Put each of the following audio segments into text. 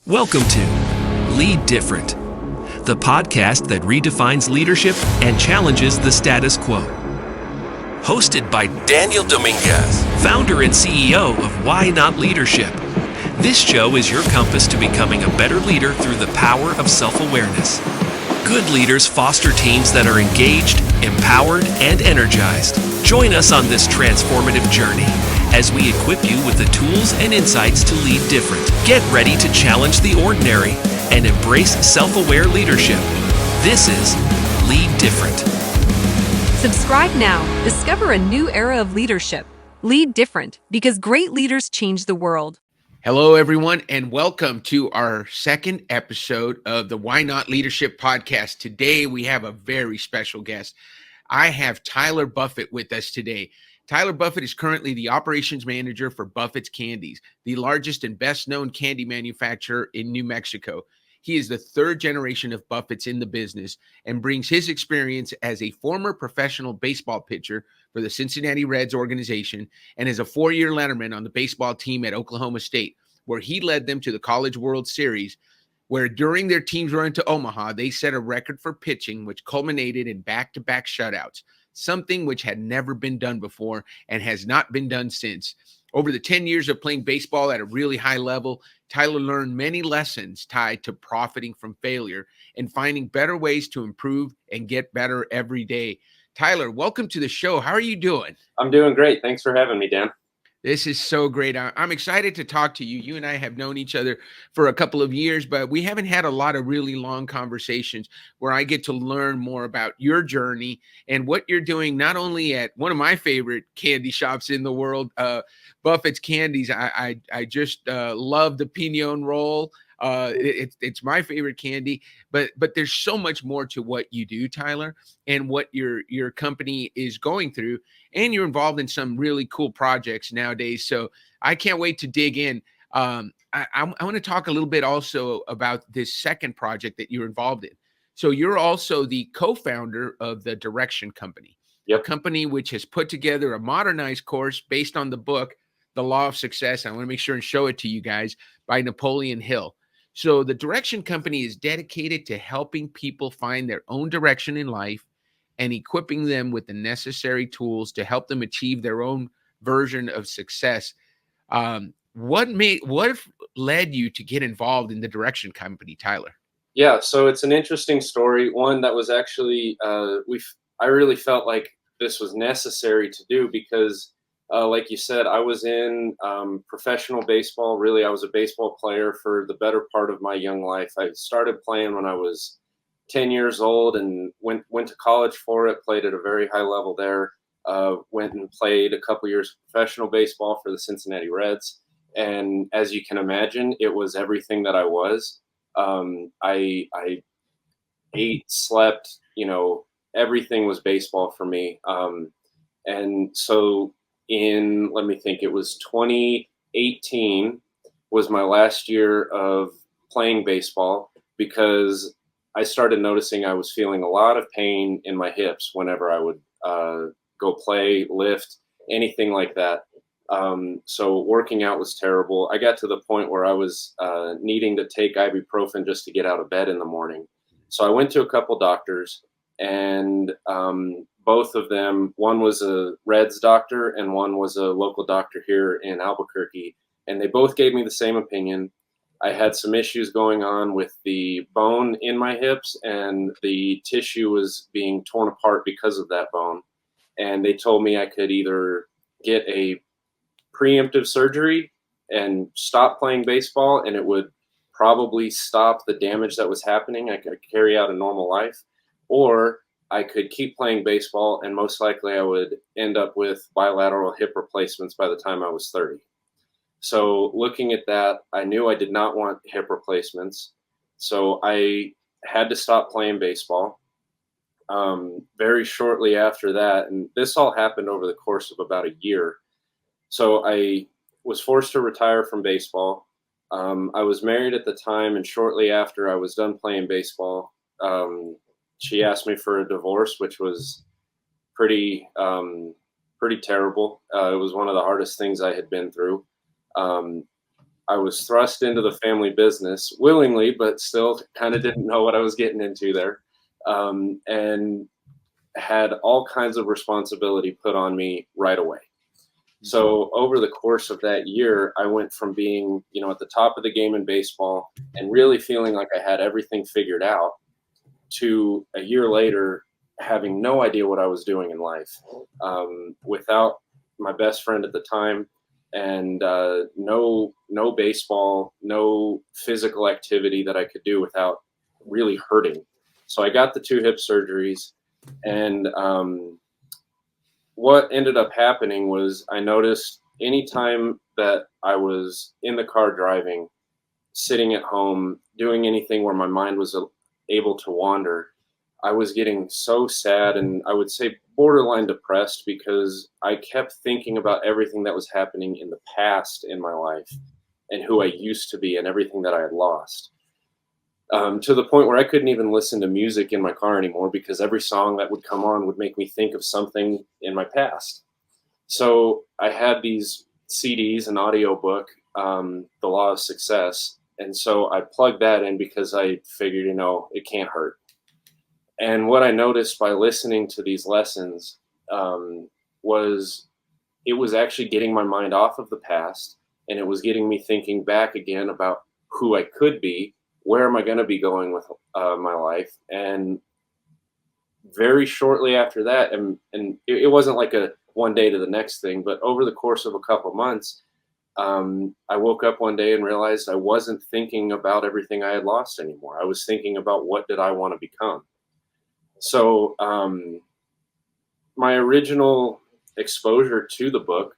Welcome to Lead Different, the podcast that redefines leadership and challenges the status quo. Hosted by Daniel Dominguez, founder and CEO of Why Not Leadership. This show is your compass to becoming a better leader through the power of self-awareness. Good leaders foster teams that are engaged, empowered, and energized. Join us on this transformative journey as we equip you with the tools and insights to lead different. Get ready to challenge the ordinary and embrace self-aware leadership. This is Lead Different. Subscribe now. Discover a new era of leadership. Lead different, because great leaders change the world. Hello, everyone, and welcome to our second episode of the Why Not Leadership podcast. Today, we have a very special guest. I have Tyler Buffett with us today. Tyler Buffett is currently the operations manager for Buffett's Candies, the largest and best-known candy manufacturer in New Mexico. He is the third generation of Buffett's in the business and brings his experience as a former professional baseball pitcher for the Cincinnati Reds organization and as a four-year letterman on the baseball team at Oklahoma State, where he led them to the College World Series, where during their team's run to Omaha, they set a record for pitching, which culminated in back-to-back shutouts, something which had never been done before and has not been done since. Over the 10 years of playing baseball at a really high level, Tyler learned many lessons tied to profiting from failure and finding better ways to improve and get better every day. Tyler, welcome to the show. How are you doing? I'm doing great. Thanks for having me, Dan. This is so great. I'm excited to talk to you. You and I have known each other for a couple of years, but we haven't had a lot of really long conversations where I get to learn more about your journey and what you're doing, not only at one of my favorite candy shops in the world, Buffett's Candies. I just love the Pignon roll. It's my favorite candy, but there's so much more to what you do, Tyler, and what your company is going through. And you're involved in some really cool projects nowadays. So I can't wait to dig in. I want to talk a little bit also about this second project that you're involved in. So you're also the co-founder of the Direction Company, a company which has put together a modernized course based on the book, The Law of Success. I want to make sure and show it to you guys, by Napoleon Hill. So the Direction Company is dedicated to helping people find their own direction in life and equipping them with the necessary tools to help them achieve their own version of success. What led you to get involved in the Direction Company, Tyler? Yeah, so it's an interesting story. One that was actually, I really felt like this was necessary to do because, like you said, I was in professional baseball. Really, I was a baseball player for the better part of my young life. I started playing when I was 10 years old and went to college for it, played at a very high level there, went and played a couple years of professional baseball for the Cincinnati Reds. And as you can imagine, it was everything that I was. I ate, slept, everything was baseball for me. And so let me think, it was 2018 was my last year of playing baseball because I started noticing I was feeling a lot of pain in my hips whenever I would go play, lift, anything like that. So working out was terrible. I got to the point where I was needing to take ibuprofen just to get out of bed in the morning. So I went to a couple doctors, and both of them, one was a Reds doctor and one was a local doctor here in Albuquerque, and they both gave me the same opinion. I had some issues going on with the bone in my hips, and the tissue was being torn apart because of that bone. And they told me I could either get a preemptive surgery and stop playing baseball, and it would probably stop the damage that was happening. I could carry out a normal life, or I could keep playing baseball, and most likely I would end up with bilateral hip replacements by the time I was 30. So looking at that, I knew I did not want hip replacements. So I had to stop playing baseball. Very shortly after that, and this all happened over the course of about a year. So I was forced to retire from baseball. I was married at the time, and shortly after I was done playing baseball, she asked me for a divorce, which was pretty terrible. It was one of the hardest things I had been through. I was thrust into the family business willingly, but still kind of didn't know what I was getting into there, and had all kinds of responsibility put on me right away. So over the course of that year, I went from being, at the top of the game in baseball and really feeling like I had everything figured out to a year later having no idea what I was doing in life, without my best friend at the time, and no baseball, no physical activity that I could do without really hurting. So I got the 2 hip surgeries, and what ended up happening was I noticed anytime that I was in the car driving, sitting at home, doing anything where my mind was able to wander, I was getting so sad, and I would say borderline depressed, because I kept thinking about everything that was happening in the past in my life and who I used to be and everything that I had lost. To the point where I couldn't even listen to music in my car anymore, because every song that would come on would make me think of something in my past. So I had these CDs, an audiobook, The Law of Success. And so I plugged that in because I figured, it can't hurt. And what I noticed by listening to these lessons was it was actually getting my mind off of the past, and it was getting me thinking back again about who I could be. Where am I going to be going with my life? And very shortly after that, and it wasn't like a one day to the next thing, but over the course of a couple months, I woke up one day and realized I wasn't thinking about everything I had lost anymore. I was thinking about what did I want to become. So my original exposure to the book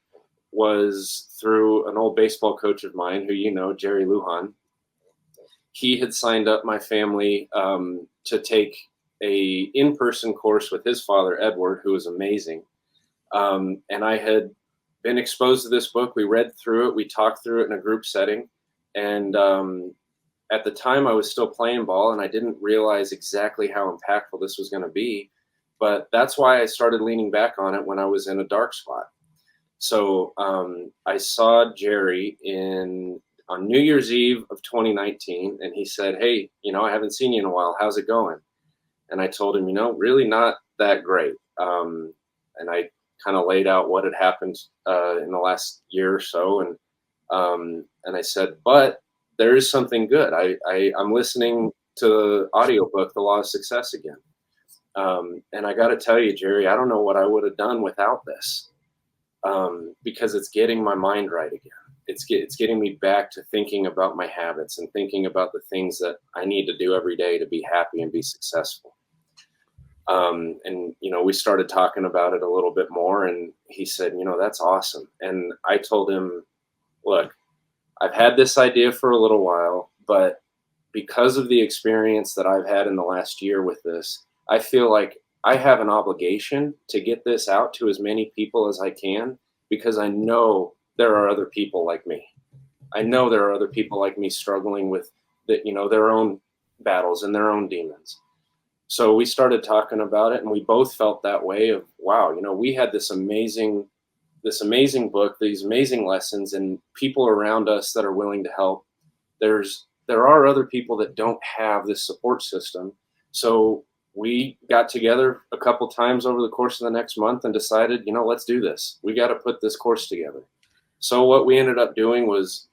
was through an old baseball coach of mine who Jerry Lujan. He had signed up my family to take a in-person course with his father, Edward, who was amazing. And I had been exposed to this book. We read through it. We talked through it in a group setting. And at the time, I was still playing ball, and I didn't realize exactly how impactful this was going to be. But that's why I started leaning back on it when I was in a dark spot. So I saw Jerry on New Year's Eve of 2019, and he said, "Hey, I haven't seen you in a while. How's it going?" And I told him, really not that great. And I kind of laid out what had happened in the last year or so, and I said, "But there is something good. I'm listening to the audiobook, The Law of Success, again. And I got to tell you, Jerry, I don't know what I would have done without this, because it's getting my mind right again. It's getting me back to thinking about my habits and thinking about the things that I need to do every day to be happy and be successful." And we started talking about it a little bit more, and he said, "That's awesome." And I told him, "Look, I've had this idea for a little while, but because of the experience that I've had in the last year with this, I feel like I have an obligation to get this out to as many people as I can, because I know there are other people like me. I know there are other people like me struggling with their own battles and their own demons." So we started talking about it, and we both felt that way of, wow, we had this amazing book, these amazing lessons, and people around us that are willing to help. There are other people that don't have this support system. So we got together a couple times over the course of the next month and decided, let's do this. We got to put this course together. So what we ended up doing was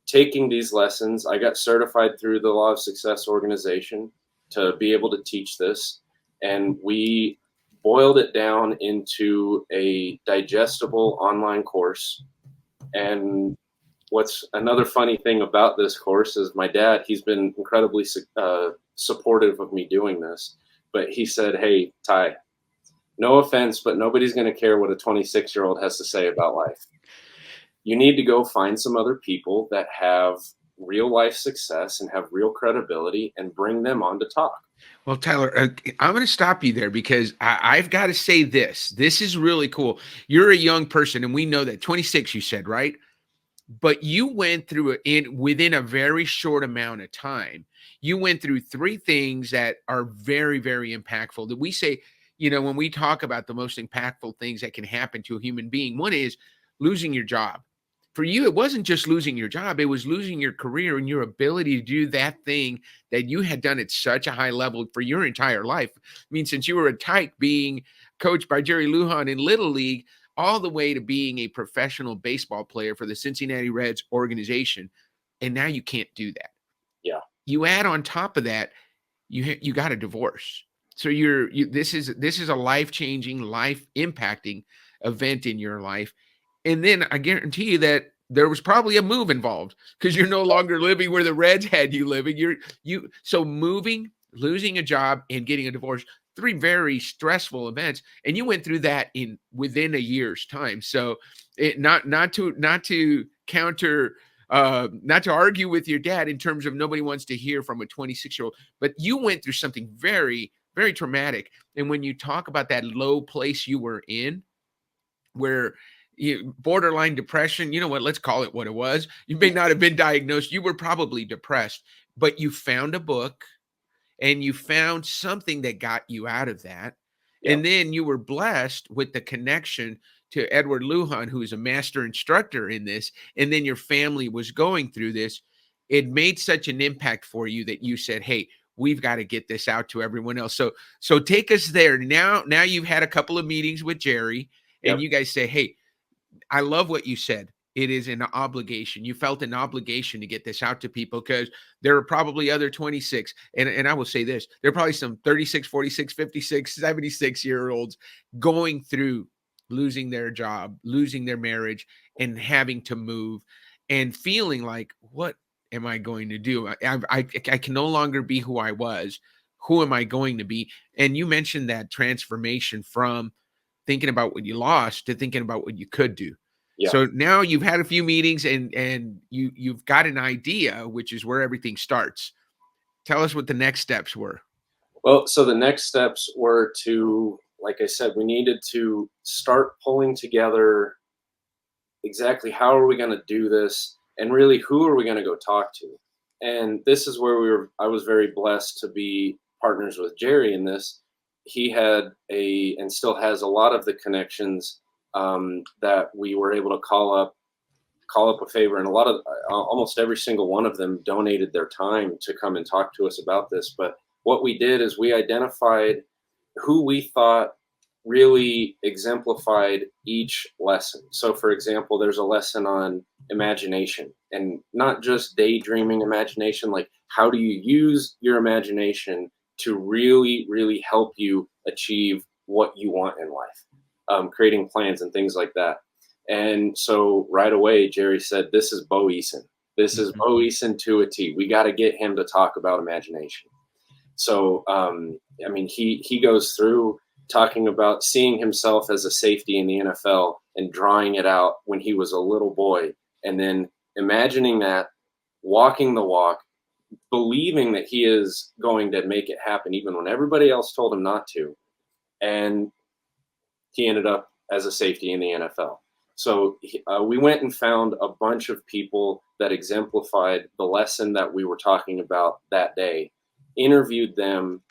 taking these lessons. I got certified through the Law of Success organization to be able to teach this. And we boiled it down into a digestible online course. And what's another funny thing about this course is my dad, he's been incredibly supportive of me doing this. But he said, "Hey, Ty, no offense, but nobody's going to care what a 26-year-old has to say about life. You need to go find some other people that have real life success and have real credibility and bring them on to talk." Well, Tyler, I'm going to stop you there, because I've got to say this. This is really cool. You're a young person, and we know that. 26, you said, right? But you went through it within a very short amount of time. You went through 3 things that are very, very impactful. That we say, when we talk about the most impactful things that can happen to a human being, one is losing your job. for you, it wasn't just losing your job, it was losing your career and your ability to do that thing that you had done at such a high level for your entire life. I mean, since you were a tyke being coached by Jerry Lujan in Little League, all the way to being a professional baseball player for the Cincinnati Reds organization. And now you can't do that. Yeah. You add on top of that, you got a divorce. So this is a life-changing, life-impacting event in your life. And then I guarantee you that there was probably a move involved because you're no longer living where the Reds had you living. So moving, losing a job, and getting a divorce, 3 very stressful events, and you went through that within a year's time. So not to counter not to argue with your dad in terms of nobody wants to hear from a 26-year-old, but you went through something very, very traumatic. And when you talk about that low place you were in, where borderline depression, you know what, let's call it what it was. You may not have been diagnosed. You were probably depressed, but you found a book and you found something that got you out of that. Yeah. And then you were blessed with the connection to Edward Lujan, who is a master instructor in this. And then your family was going through this. It made such an impact for you that you said, hey, we've got to get this out to everyone else. So take us there. Now you've had a couple of meetings with Jerry, and you guys say, hey, I love what you said. It is an obligation. You felt an obligation to get this out to people because there are probably other 26. And I will say this, there are probably some 36, 46, 56, 76-year-olds going through losing their job, losing their marriage, and having to move and feeling like, what am I going to do? I can no longer be who I was. Who am I going to be? And you mentioned that transformation from thinking about what you lost to thinking about what you could do. Yeah. So now you've had a few meetings and you've got an idea, which is where everything starts. Tell us what the next steps were. Well, so the next steps were to, like I said, we needed to start pulling together exactly how are we going to do this, and really who are we going to go talk to. And this is where I was very blessed to be partners with Jerry in this. He had and still has a lot of the connections that we were able to call up a favor, and a lot of almost every single one of them donated their time to come and talk to us about this. But what we did is we identified who we thought really exemplified each lesson. So for example, there's a lesson on imagination, and not just daydreaming imagination, like how do you use your imagination to really, really help you achieve what you want in life, creating plans and things like that. And so right away, Jerry said, this is Bo Eason. This is Bo Eason to a T. We got to get him to talk about imagination. So, I mean, he goes through talking about seeing himself as a safety in the NFL and drawing it out when he was a little boy, and then imagining that, walking the walk, believing that he is going to make it happen even when everybody else told him not to. And he ended up as a safety in the NFL. So we went and found a bunch of people that exemplified the lesson that we were talking about that day, interviewed them,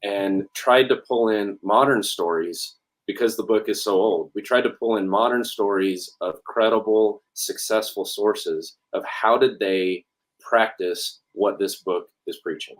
and tried to pull in modern stories because the book is so old. We tried to pull in modern stories of credible, successful sources of how did they practice what this book is preaching.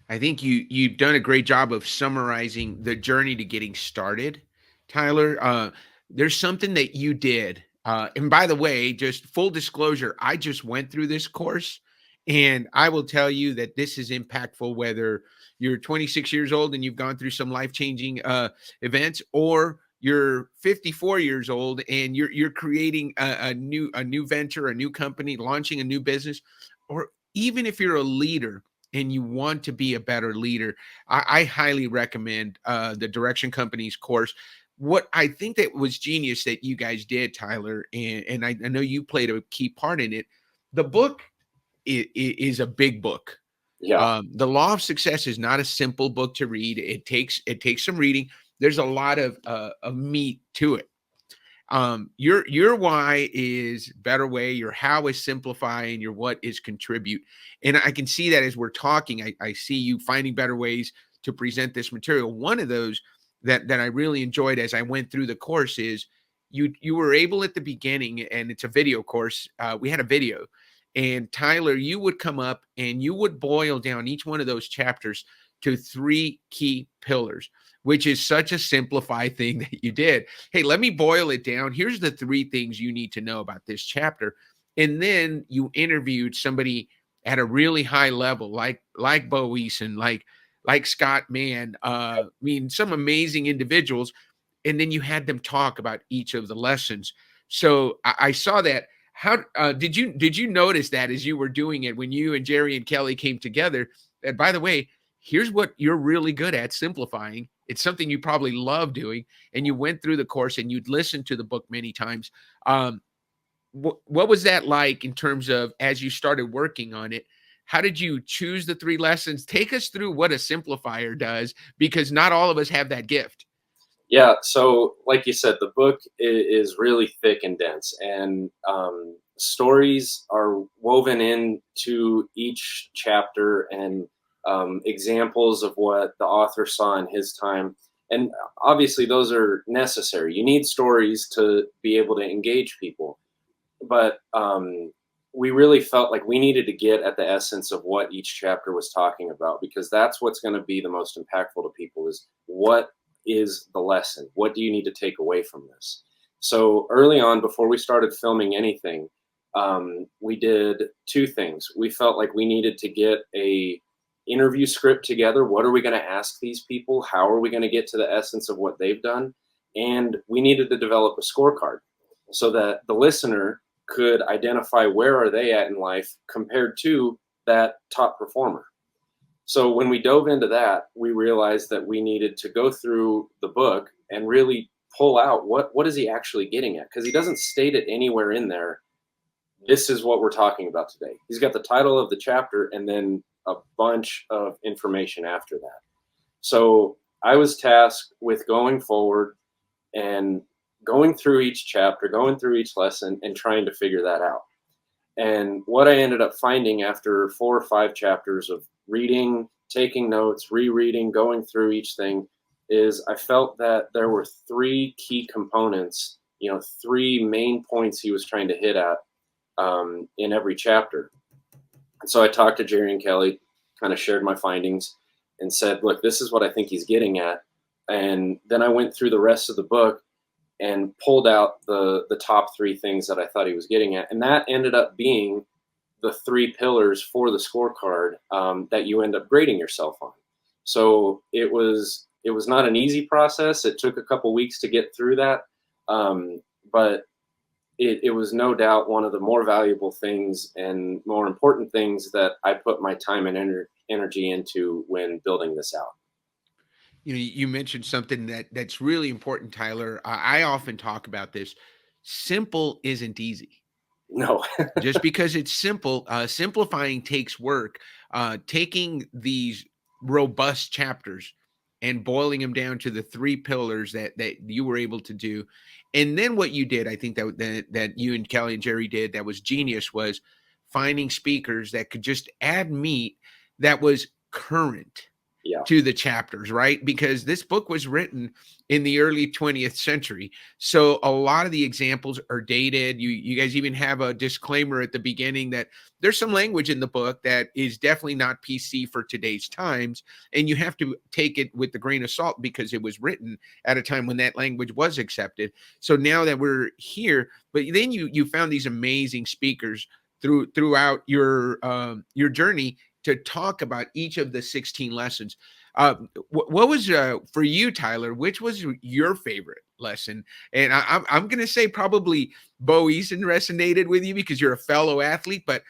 I think you've done a great job of summarizing the journey to getting started, Tyler. There's something that you did. And by the way, just full disclosure, I just went through this course, and I will tell you that this is impactful whether you're 26 years old and you've gone through some life-changing events, or you're 54 years old and you're creating a new venture, a new company, launching a new business, or even if you're a leader and you want to be a better leader. I highly recommend the Direction Company's course. What I think that was genius that you guys did, Tyler, and I know you played a key part in it. The book is a big book. Yeah. The Law of Success is not a simple book to read. It takes some reading. There's a lot of meat to it. Your why is better way. Your how is simplify, and your what is contribute. And I can see that as we're talking, I see you finding better ways to present this material. One of those that I really enjoyed as I went through the course is you were able at the beginning, and it's a video course. We had a video, and Tyler, you would come up and you would boil down each one of those chapters to three key pillars, which is such a simplified thing that you did. Hey, let me boil it down. Here's the three things you need to know about this chapter. And then you interviewed somebody at a really high level, like Bo Eason, like Scott Mann, I mean, some amazing individuals. And then you had them talk about each of the lessons. So I saw that. How did you notice that as you were doing it when you and Jerry and Kelly came together? And by the way, here's what you're really good at: simplifying. It's something you probably love doing, and you went through the course and you'd listened to the book many times. What was that like in terms of as you started working on it? How did you choose the three lessons? Take us through what a simplifier does, because not all of us have that gift. Yeah, so like you said, the book is really thick and dense, and stories are woven into each chapter, and examples of what the author saw in his time. And obviously, those are necessary. You need stories to be able to engage people. But we really felt like we needed to get at the essence of what each chapter was talking about, because that's what's going to be the most impactful to people: is what is the lesson? What do you need to take away from this? So early on, before we started filming anything, we did two things. We felt like we needed to get a interview script together. What are we going to ask these people? How are we going to get to the essence of what they've done? And we needed to develop a scorecard so that the listener could identify where are they at in life compared to that top performer. So when we dove into that, we realized that we needed to go through the book and really pull out what is he actually getting at, because he doesn't state it anywhere in there. This is what we're talking about today. He's got the title of the chapter and then a bunch of information after that. So I was tasked with going forward and going through each chapter, going through each lesson, and trying to figure that out. And what I ended up finding after 4 or 5 chapters of reading, taking notes, rereading, going through each thing, is I felt that there were 3 key components, 3 main points he was trying to hit at in every chapter. And so I talked to Jerry and Kelly, kind of shared my findings, and said, look, this is what I think he's getting at. And then I went through the rest of the book and pulled out the top 3 things that I thought he was getting at. And that ended up being the 3 pillars for the scorecard that you end up grading yourself on. So it was not an easy process. It took a couple weeks to get through that. But it was no doubt one of the more valuable things and more important things that I put my time and energy into when building this out. You mentioned something that's really important, Tyler. I often talk about this. Simple isn't easy. No. Just because it's simple, simplifying takes work. Taking these robust chapters and boiling them down to the 3 pillars that you were able to do. And then what you did, I think that you and Kelly and Jerry did that was genius, was finding speakers that could just add meat that was current to the chapters, right? Because this book was written in the early 20th century. So a lot of the examples are dated. You guys even have a disclaimer at the beginning that there's some language in the book that is definitely not PC for today's times. And you have to take it with a grain of salt because it was written at a time when that language was accepted. So now that we're here, but then you found these amazing speakers throughout your journey to talk about each of the 16 lessons. What was for you, Tyler? Which was your favorite lesson? And I'm going to say probably Bo Eason resonated with you because you're a fellow athlete. But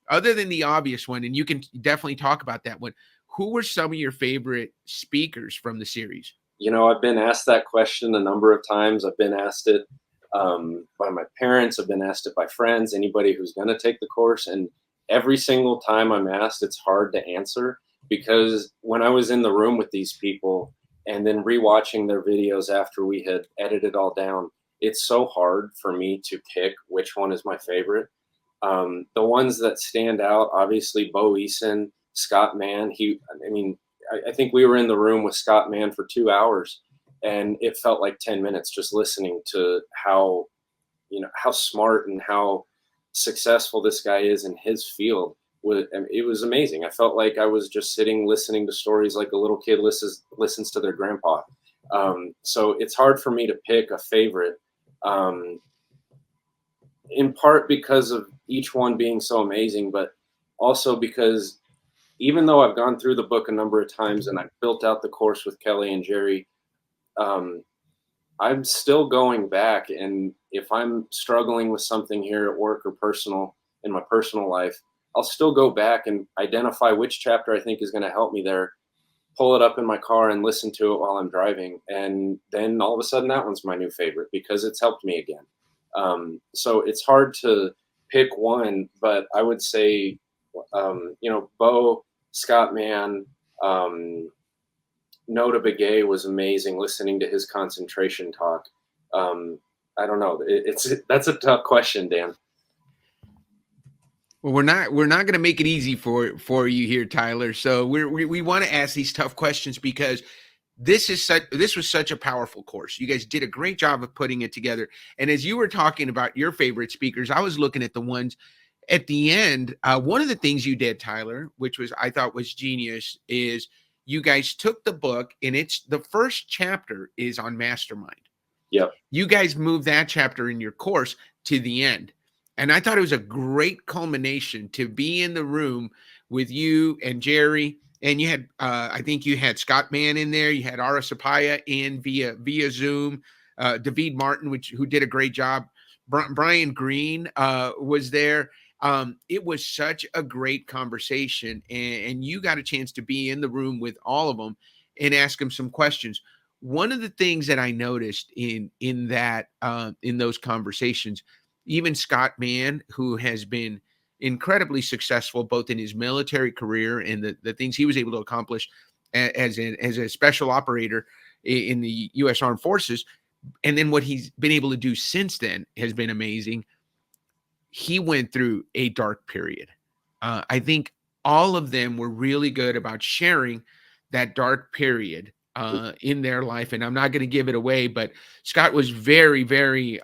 other than the obvious one, and you can definitely talk about that one, who were some of your favorite speakers from the series? I've been asked that question a number of times. I've been asked it by my parents. I've been asked it by friends, anybody who's going to take the course. And every single time I'm asked, it's hard to answer, because when I was in the room with these people and then rewatching their videos after we had edited all down, it's so hard for me to pick which one is my favorite. The ones that stand out, obviously, Bo Eason, Scott Mann. I think we were in the room with Scott Mann for 2 hours, and it felt like 10 minutes just listening to how, how smart and how successful this guy is in his field. It was amazing. I felt like I was just sitting listening to stories like a little kid listens to their grandpa. So it's hard for me to pick a favorite, in part because of each one being so amazing, but also because even though I've gone through the book a number of times and I've built out the course with Kelly and Jerry, I'm still going back. And if I'm struggling with something here at work or in my personal life, I'll still go back and identify which chapter I think is going to help me there, pull it up in my car and listen to it while I'm driving. And then all of a sudden that one's my new favorite because it's helped me again. So it's hard to pick one, but I would say, Bo, Scott Mann, Nota Begay was amazing listening to his concentration talk. I don't know. That's a tough question, Dan. Well, we're not going to make it easy for you here, Tyler. So we want to ask these tough questions because this was such a powerful course. You guys did a great job of putting it together. And as you were talking about your favorite speakers, I was looking at the ones at the end. One of the things you did, Tyler, which I thought was genius, is you guys took the book and the first chapter is on mastermind. Yep. You guys moved that chapter in your course to the end. And I thought it was a great culmination to be in the room with you and Jerry. And you had, I think you had Scott Mann in there. You had Ara Sapaya in via Zoom. David Martin, who did a great job. Brian Green was there. It was such a great conversation, and you got a chance to be in the room with all of them and ask them some questions. One of the things that I noticed in those conversations, even Scott Mann, who has been incredibly successful both in his military career and the things he was able to accomplish as a special operator in the U.S. Armed Forces, and then what he's been able to do since then has been amazing. He went through a dark period. I think all of them were really good about sharing that dark period in their life. And I'm not going to give it away, but Scott was very, very,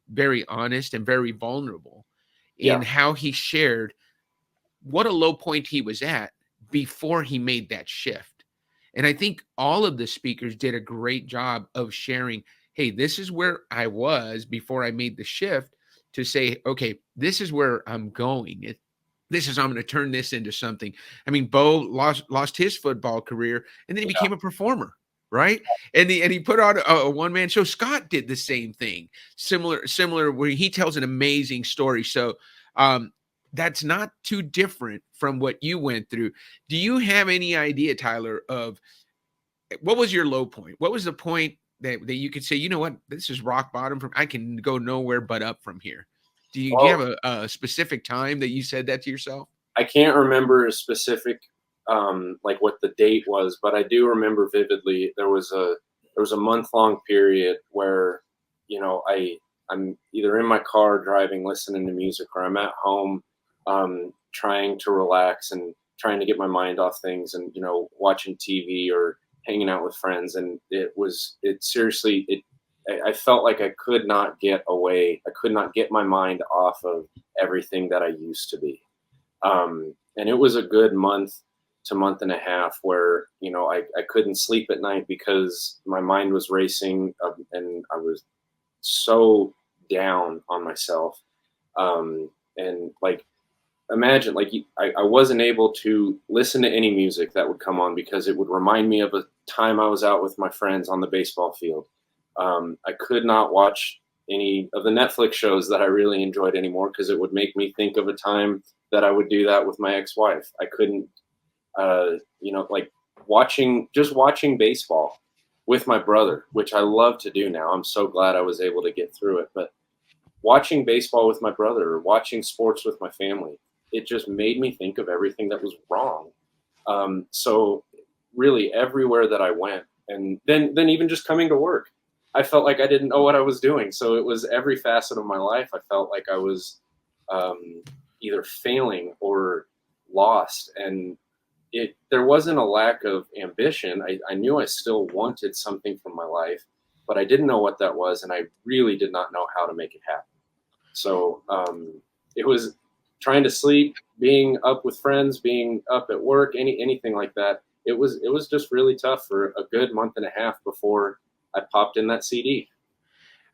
very honest and very vulnerable in how he shared what a low point he was at before he made that shift. And I think all of the speakers did a great job of sharing, hey, this is where I was before I made the shift, to say, okay, this is where I'm going. I'm going to turn this into something. I mean, Bo lost his football career and then he became a performer, right? And he put on a one-man show. Scott did the same thing, similar where he tells an amazing story. So that's not too different from what you went through. Do you have any idea, Tyler, of what was your low point? What was the point that you could say, you know what, this is rock bottom, I can go nowhere but up from here? Do you have a specific time that you said that to yourself? I can't remember a specific, like what the date was, but I do remember vividly. There was a month-long period where, I'm either in my car driving, listening to music, or I'm at home, trying to relax and trying to get my mind off things and, watching TV or hanging out with friends. And I felt like I could not get away. I could not get my mind off of everything that I used to be. And it was a good month to month and a half where, I couldn't sleep at night because my mind was racing, and I was so down on myself. And like, imagine, like, I wasn't able to listen to any music that would come on because it would remind me of a time I was out with my friends on the baseball field. I could not watch any of the Netflix shows that I really enjoyed anymore because it would make me think of a time that I would do that with my ex-wife. I couldn't, like watching baseball with my brother, which I love to do now. I'm so glad I was able to get through it. But watching baseball with my brother or watching sports with my family, it just made me think of everything that was wrong. So really everywhere that I went, and then even just coming to work, I felt like I didn't know what I was doing. So it was every facet of my life. I felt like I was either failing or lost. And there wasn't a lack of ambition. I knew I still wanted something from my life, but I didn't know what that was, and I really did not know how to make it happen. So it was trying to sleep, being up with friends, being up at work, anything like that. It was just really tough for a good month and a half before I popped in that CD.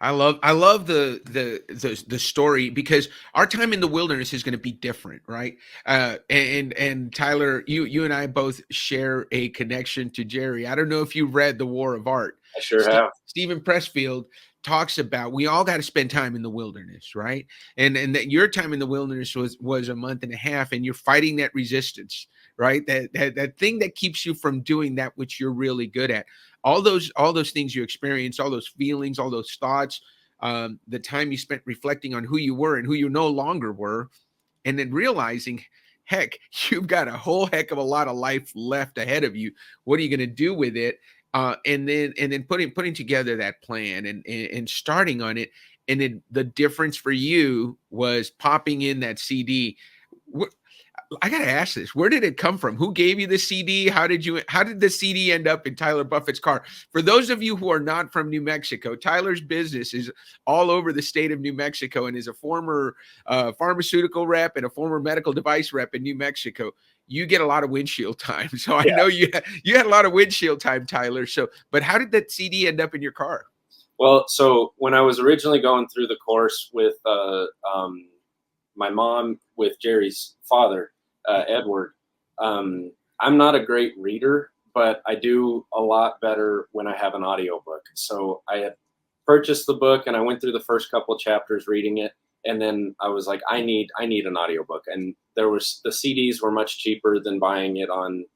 I love the story, because our time in the wilderness is going to be different, right? And Tyler, you and I both share a connection to Jerry. I don't know if you read The War of Art. I sure have. Stephen Pressfield talks about, we all got to spend time in the wilderness, right? And that your time in the wilderness was a month and a half, and you're fighting that resistance, right? That thing that keeps you from doing that which you're really good at. All those things you experienced, all those feelings, all those thoughts, the time you spent reflecting on who you were and who you no longer were, and then realizing, heck, you've got a whole heck of a lot of life left ahead of you. What are you going to do with it? And then putting together that plan, and starting on it. And then the difference for you was popping in that CD. I got to ask this. Where did it come from? Who gave you the CD? How did the CD end up in Tyler Buffett's car? For those of you who are not from New Mexico, Tyler's business is all over the state of New Mexico, and is a former pharmaceutical rep and a former medical device rep in New Mexico. You get a lot of windshield time. So I know you had a lot of windshield time, Tyler. So, but how did that CD end up in your car? Well, so when I was originally going through the course with my mom, with Jerry's father, Edward, I'm not a great reader, but I do a lot better when I have an audiobook. So I had purchased the book, and I went through the first couple chapters reading it, and then I was like, I need an audiobook. And the CDs were much cheaper than buying it on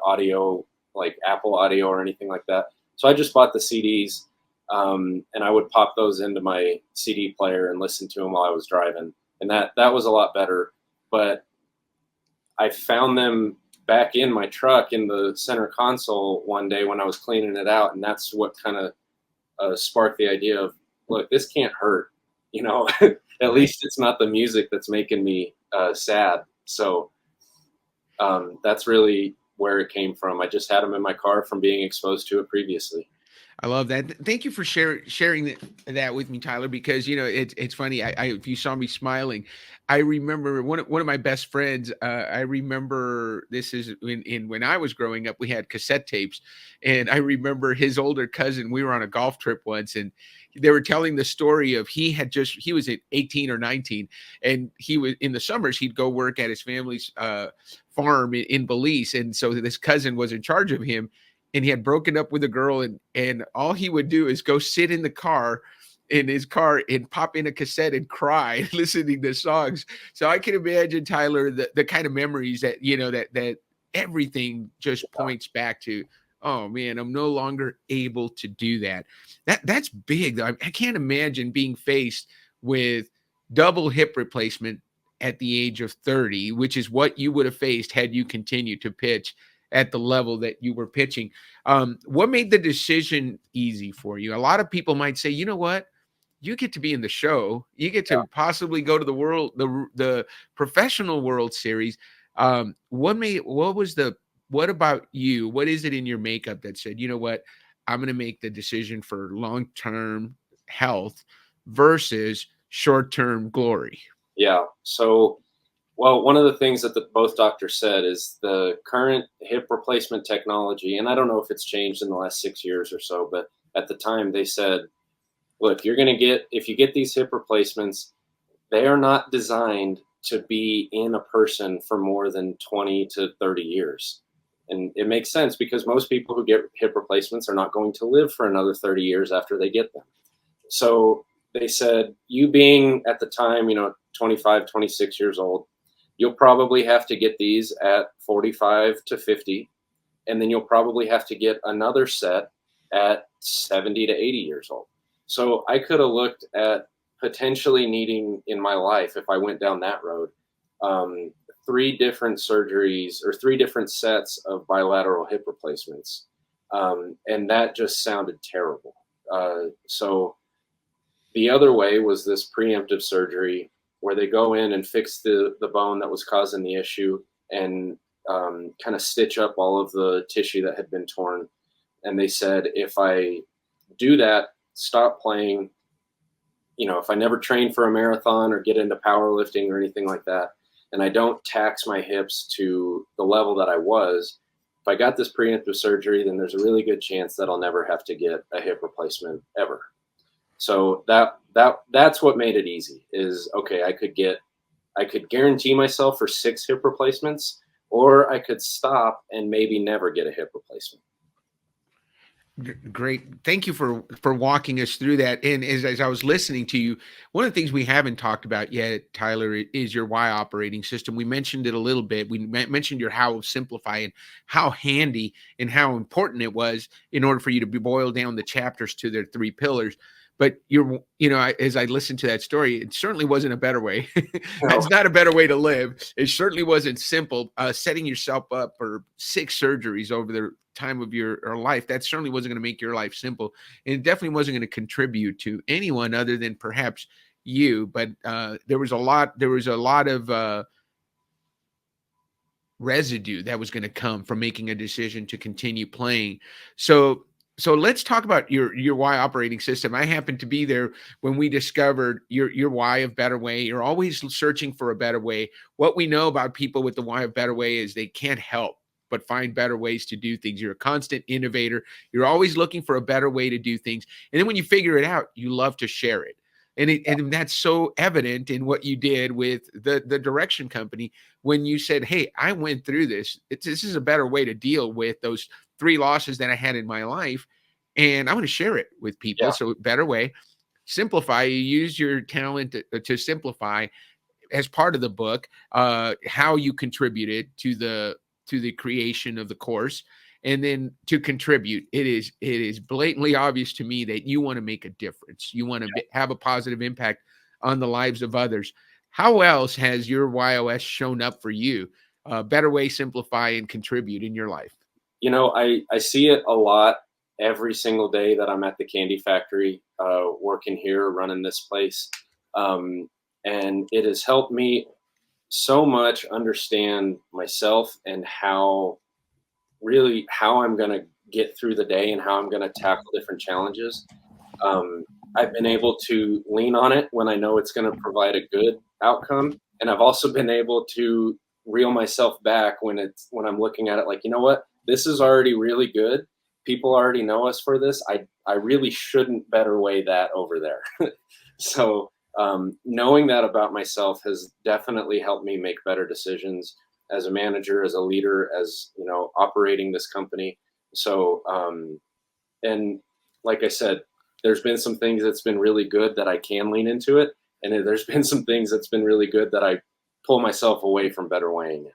audio, like Apple Audio or anything like that. So I just bought the CDs, and I would pop those into my CD player and listen to them while I was driving. And that was a lot better. But I found them back in my truck in the center console one day when I was cleaning it out. And that's what kind of sparked the idea of, look, this can't hurt. At least it's not the music that's making me sad. So that's really where it came from. I just had them in my car from being exposed to it previously. I love that. Thank you for sharing that with me, Tyler, because it's funny. If you saw me smiling, I remember one of my best friends. I remember this is when I was growing up, we had cassette tapes, and I remember his older cousin. We were on a golf trip once, and they were telling the story of he was at 18 or 19, and he was in the summers, he'd go work at his family's farm in Belize, and so this cousin was in charge of him. And he had broken up with a girl, and all he would do is go sit in his car and pop in a cassette and cry listening to songs. So I can imagine, Tyler, the kind of memories that that everything just points back to. Oh man, I'm no longer able to do that. That's big though. I can't imagine being faced with double hip replacement at the age of 30, which is what you would have faced had you continued to pitch at the level that you were pitching. What made the decision easy for you? A lot of people might say, you know what? You get to be in the show. You get to possibly go to the professional World Series. What about you? What is it in your makeup that said, you know what? I'm going to make the decision for long-term health versus short-term glory. Yeah. So, well, one of the things that both doctors said is the current hip replacement technology, and I don't know if it's changed in the last 6 years or so, but at the time they said, look, if you get these hip replacements, they are not designed to be in a person for more than 20 to 30 years. And it makes sense because most people who get hip replacements are not going to live for another 30 years after they get them. So they said, you being at the time, 25, 26 years old, you'll probably have to get these at 45 to 50, and then you'll probably have to get another set at 70 to 80 years old. So I could have looked at potentially needing in my life, if I went down that road, 3 different surgeries or 3 different sets of bilateral hip replacements. And that just sounded terrible. So the other way was this preemptive surgery where they go in and fix the bone that was causing the issue and kind of stitch up all of the tissue that had been torn. And they said, if I do that, stop playing, if I never train for a marathon or get into powerlifting or anything like that, and I don't tax my hips to the level that I was, if I got this preemptive surgery, then there's a really good chance that I'll never have to get a hip replacement ever. So that's what made it easy is, okay, I could guarantee myself for 6 hip replacements, or I could stop and maybe never get a hip replacement. Great. Thank you for walking us through that. And as I was listening to you, one of the things we haven't talked about yet, Tyler, is your why operating system. We mentioned it a little bit. We mentioned your how of simplify and how handy and how important it was in order for you to boil down the chapters to their 3 pillars. But as I listened to that story, it certainly wasn't a better way. That's not a better way to live. It certainly wasn't simple. Setting yourself up for 6 surgeries over the time of your life, that certainly wasn't going to make your life simple. And it definitely wasn't going to contribute to anyone other than perhaps you. But there was a lot of residue that was going to come from making a decision to continue playing. So let's talk about your why operating system. I happened to be there when we discovered your why of better way. You're always searching for a better way. What we know about people with the why of better way is they can't help but find better ways to do things. You're a constant innovator. You're always looking for a better way to do things. And then when you figure it out, you love to share it. And that's so evident in what you did with the direction company when you said, hey, I went through this. This is a better way to deal with those 3 losses that I had in my life. And I want to share it with people. Yeah. So better way, simplify. You use your talent to simplify as part of the book, how you contributed to the creation of the course. And then to contribute, it is blatantly obvious to me that you want to make a difference. You want to have a positive impact on the lives of others. How else has your YOS shown up for you? Better way, simplify, and contribute in your life. I see it a lot every single day that I'm at the candy factory, working here, running this place. And it has helped me so much understand myself and how I'm going to get through the day and how I'm going to tackle different challenges. I've been able to lean on it when I know it's going to provide a good outcome. And I've also been able to reel myself back when I'm looking at it like, you know what, this is already really good. People already know us for this. I really shouldn't better weigh that over there. So knowing that about myself has definitely helped me make better decisions as a manager, as a leader, as operating this company. So and like I said, there's been some things that's been really good that I can lean into it, and there's been some things that's been really good that I pull myself away from better weighing it.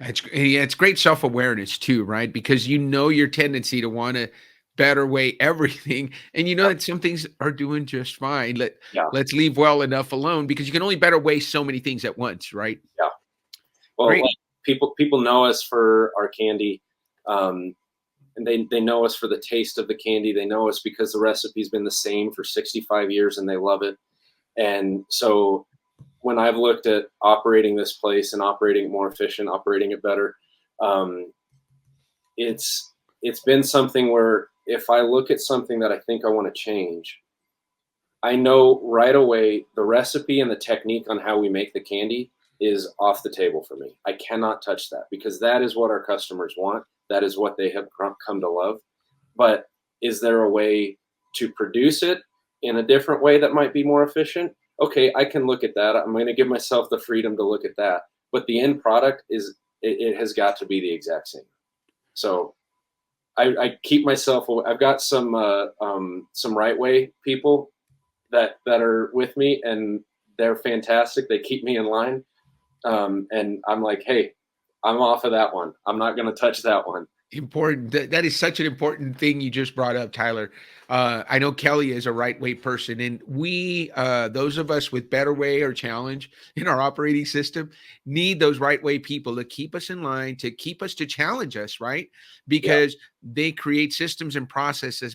It's great self-awareness too, right? Because your tendency to want to better weigh everything, and that some things are doing just fine. Let's leave well enough alone, because you can only better weigh so many things at once, right? Yeah. Well, Great. People know us for our candy, and they know us for the taste of the candy. They know us because the recipe's been the same for 65 years and they love it. And so when I've looked at operating this place and operating it more efficient, operating it better, it's been something where if I look at something that I think I want to change, I know right away the recipe and the technique on how we make the candy is off the table for me. I cannot touch that because that is what our customers want. That is what they have come to love. But is there a way to produce it in a different way that might be more efficient? Okay, I can look at that. I'm going to give myself the freedom to look at that. But the end product it has got to be the exact same. So I keep myself. I've got some right way people that are with me, and they're fantastic. They keep me in line, and I'm like, hey, I'm off of that one. I'm not going to touch that one. Important. That is such an important thing you just brought up, Tyler. I know Kelly is a right way person, and we, those of us with better way or challenge in our operating system, need those right way people to keep us in line, to keep us, to challenge us, right? Because they create systems and processes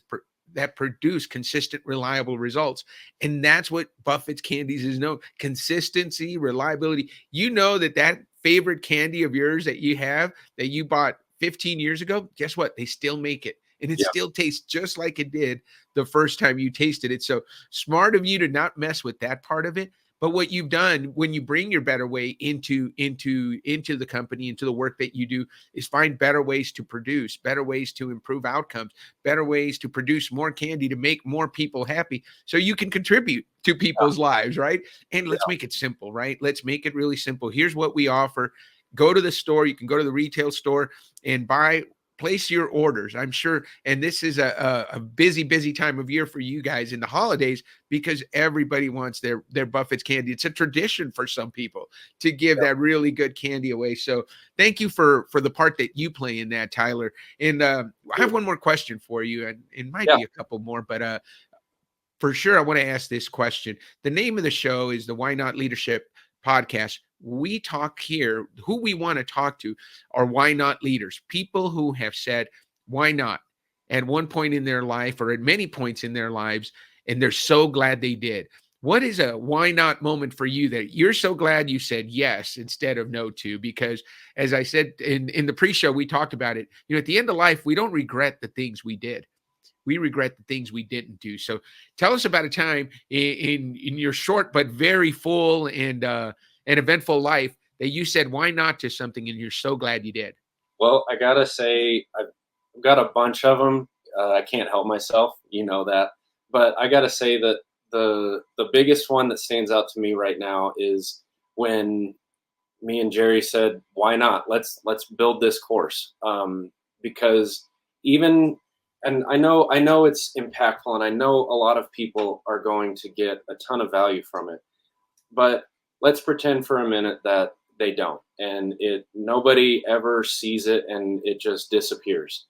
that produce consistent, reliable results. And that's what Buffett's Candies is known: consistency, reliability. That favorite candy of yours that you have that you bought 15 years ago, guess what? They still make it. And it Yeah. still tastes just like it did the first time you tasted it. So smart of you to not mess with that part of it. But what you've done when you bring your better way into the company, into the work that you do, is find better ways to produce, better ways to improve outcomes, better ways to produce more candy to make more people happy so you can contribute to people's lives, right? And let's make it simple, right? Let's make it really simple. Here's what we offer. Go to the store. You can go to the retail store and place your orders. I'm sure, and this is a busy time of year for you guys in the holidays because everybody wants their Buffett's candy. It's a tradition for some people to give that really good candy away. So thank you for the part that you play in that, Tyler. And I have one more question for you, and it might be a couple more, but for sure, I want to ask this question. The name of the show is the Why Not Leadership Podcast. We talk here, who we want to talk to are why not leaders, people who have said, why not, at one point in their life or at many points in their lives, and they're so glad they did. What is a why not moment for you that you're so glad you said yes instead of no to? Because as I said in the pre-show, we talked about it. At the end of life, we don't regret the things we did. We regret the things we didn't do. So tell us about a time in your short but very full and eventful life that you said why not to something and you're so glad you did. Well, I gotta say, I've got a bunch of them. I can't help myself, you know that. But I gotta say that the biggest one that stands out to me right now is when me and Jerry said, "Why not? Let's build this course." Because even, and I know it's impactful, and I know a lot of people are going to get a ton of value from it. But let's pretend for a minute that they don't, and nobody ever sees it, and it just disappears.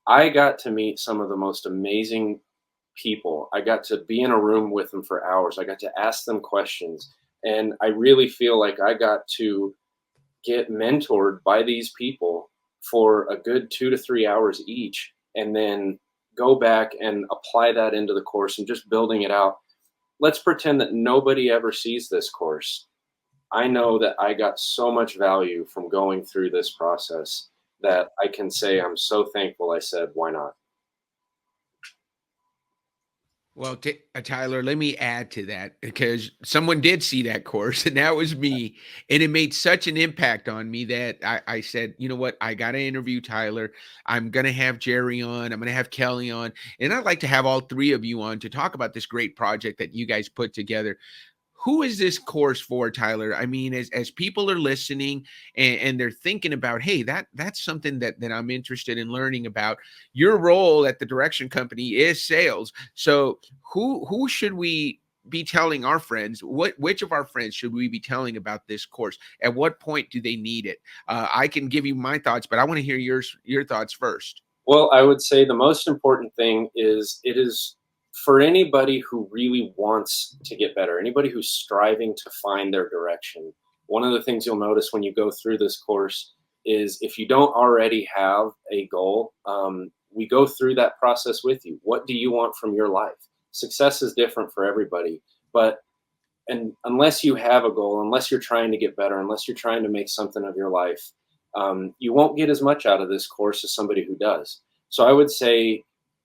I got to meet some of the most amazing people. I got to be in a room with them for hours. I got to ask them questions, and I really feel like I got to get mentored by these people for a good 2 to 3 hours each, and then go back and apply that into the course and just building it out. Let's pretend that nobody ever sees this course. I know that I got so much value from going through this process that I can say I'm so thankful I said, why not? Well, Tyler, let me add to that because someone did see that course, and that was me. And it made such an impact on me that I said, you know what? I got to interview Tyler. I'm going to have Jerry on. I'm going to have Kelly on. And I'd like to have all three of you on to talk about this great project that you guys put together. Who is this course for, Tyler? I mean, as people are listening and they're thinking about, hey, that's something that I'm interested in learning about. Your role at the Direction Company is sales. So who should we be telling our friends? Which of our friends should we be telling about this course? At what point do they need it? I can give you my thoughts, but I want to hear your thoughts first. Well, I would say the most important thing is it is for anybody who really wants to get better, anybody who's striving to find their direction. One of the things you'll notice when you go through this course is if you don't already have a goal, we go through that process with you. What do you want from your life? Success is different for everybody, and unless you have a goal, unless you're trying to get better, unless you're trying to make something of your life, you won't get as much out of this course as somebody who does. So I would say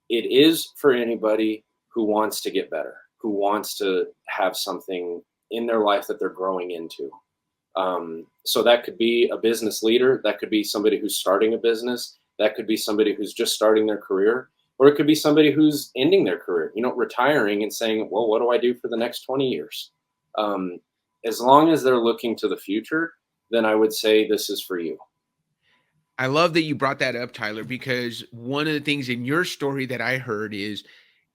it is for anybody who wants to get better, who wants to have something in their life that they're growing into. So that could be a business leader, that could be somebody who's starting a business, that could be somebody who's just starting their career, or it could be somebody who's ending their career, retiring and saying, well, what do I do for the next 20 years? As long as they're looking to the future, then I would say this is for you. I love that you brought that up, Tyler, because one of the things in your story that I heard is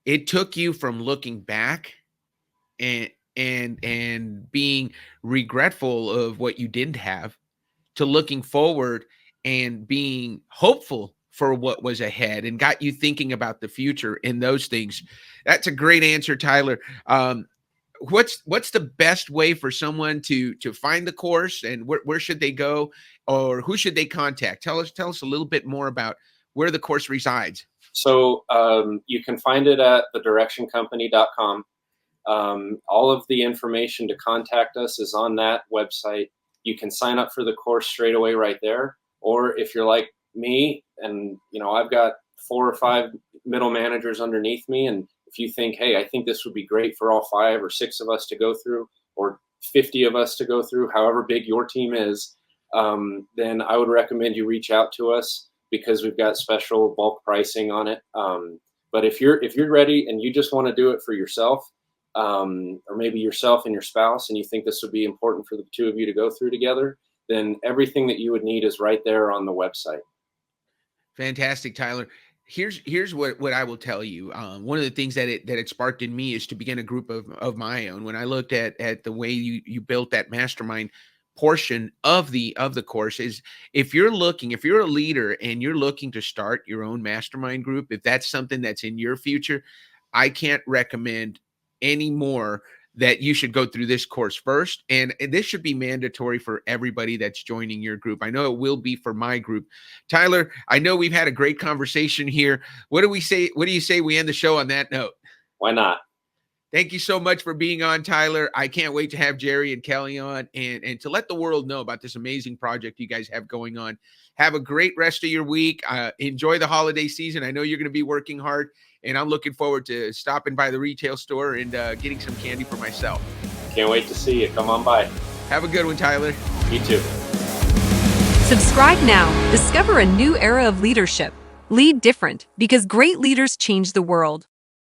it took you from looking back and being regretful of what you didn't have to looking forward and being hopeful for what was ahead and got you thinking about the future and those things. That's a great answer, Tyler. What's the best way for someone to find the course, and where should they go, or who should they contact? Tell us a little bit more about where the course resides. So you can find it at thedirectioncompany.com. All of the information to contact us is on that website. you can sign up for the course straight away right there. Or if you're like me and, I've got 4 or 5 middle managers underneath me, and if you think, hey, I think this would be great for all 5 or 6 of us to go through, or 50 of us to go through, however big your team is, then I would recommend you reach out to us, because we've got special bulk pricing on it. But if you're ready and you just want to do it for yourself, or maybe yourself and your spouse, and you think this would be important for the 2 of you to go through together, then everything that you would need is right there on the website. Fantastic, Tyler. Here's what I will tell you. One of the things that it sparked in me is to begin a group of my own. When I looked at the way you built that mastermind portion of the course, is if you're a leader and you're looking to start your own mastermind group, if that's something that's in your future, I can't recommend any more that you should go through this course first. And this should be mandatory for everybody that's joining your group. I know it will be for my group. Tyler, I know we've had a great conversation here. What do you say we end the show on that note? Why not? Thank you so much for being on, Tyler. I can't wait to have Jerry and Kelly on and to let the world know about this amazing project you guys have going on. Have a great rest of your week. Enjoy the holiday season. I know you're going to be working hard, and I'm looking forward to stopping by the retail store and getting some candy for myself. Can't wait to see you. Come on by. Have a good one, Tyler. You too. Subscribe now. Discover a new era of leadership. Lead different, because great leaders change the world.